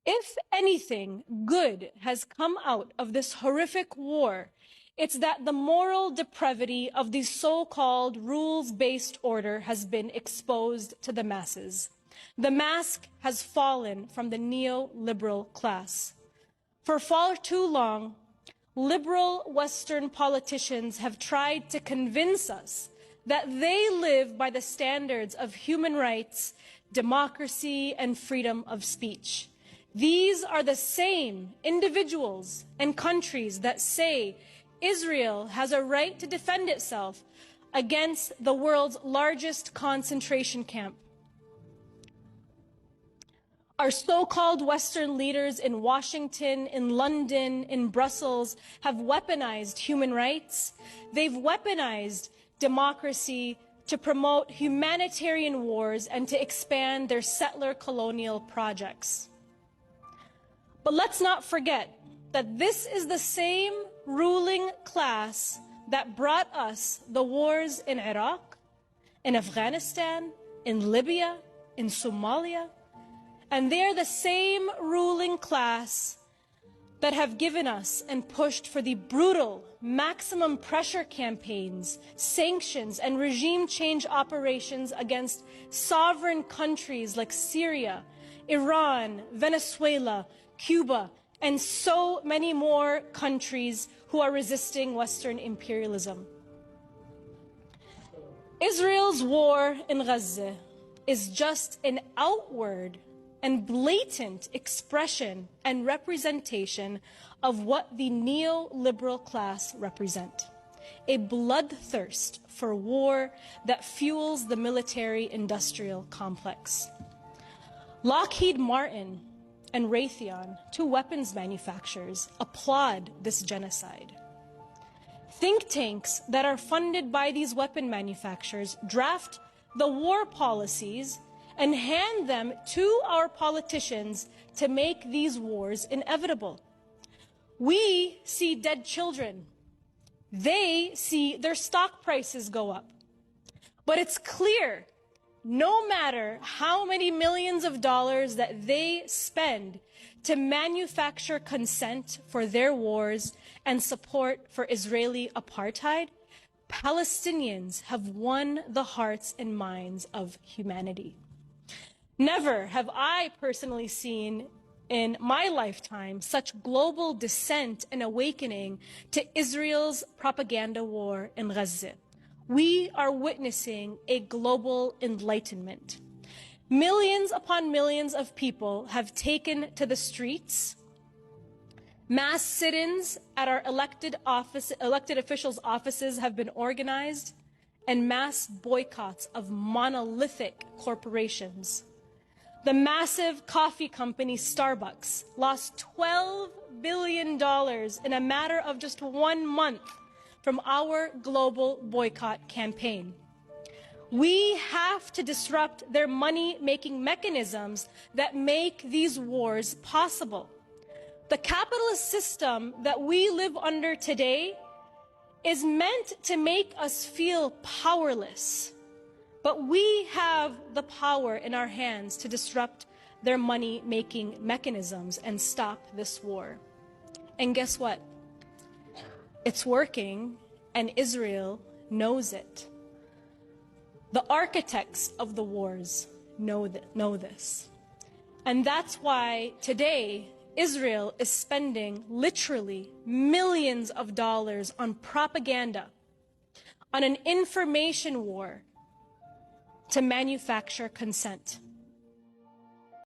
If anything good has come out of this horrific war, it's that the moral depravity of the so-called rules-based order has been exposed to the masses. The mask has fallen from the neoliberal class. For far too long, liberal Western politicians have tried to convince us that they live by the standards of human rights, democracy, and freedom of speech. These are the same individuals and countries that say Israel has a right to defend itself against the world's largest concentration camp. Our so-called Western leaders in Washington, in London, in Brussels have weaponized human rights. They've weaponized democracy to promote humanitarian wars and to expand their settler colonial projects. But let's not forget that this is the same ruling class that brought us the wars in Iraq, in Afghanistan, in Libya, in Somalia. And they're the same ruling class that have given us and pushed for the brutal maximum pressure campaigns, sanctions, and regime change operations against sovereign countries like Syria, Iran, Venezuela, Cuba, and so many more countries who are resisting Western imperialism. Israel's war in Gaza is just an outward and blatant expression and representation of what the neoliberal class represent. A bloodthirst for war that fuels the military-industrial complex. Lockheed Martin and Raytheon, two weapons manufacturers, applaud this genocide. Think tanks that are funded by these weapon manufacturers draft the war policies and hand them to our politicians to make these wars inevitable. We see dead children. They see their stock prices go up. But it's clear, no matter how many millions of dollars that they spend to manufacture consent for their wars and support for Israeli apartheid, Palestinians have won the hearts and minds of humanity. Never have I personally seen in my lifetime such global dissent and awakening to Israel's propaganda war in Gaza. We are witnessing a global enlightenment. Millions upon millions of people have taken to the streets. Mass sit-ins at our elected officials' offices have been organized, and mass boycotts of monolithic corporations. The massive coffee company Starbucks lost $12 billion in a matter of just 1 month from our global boycott campaign. We have to disrupt their money-making mechanisms that make these wars possible. The capitalist system that we live under today is meant to make us feel powerless. But we have the power in our hands to disrupt their money-making mechanisms and stop this war. And guess what? It's working, and Israel knows it. The architects of the wars know this. And that's why today Israel is spending literally millions of dollars on propaganda, on an information war, to manufacture consent.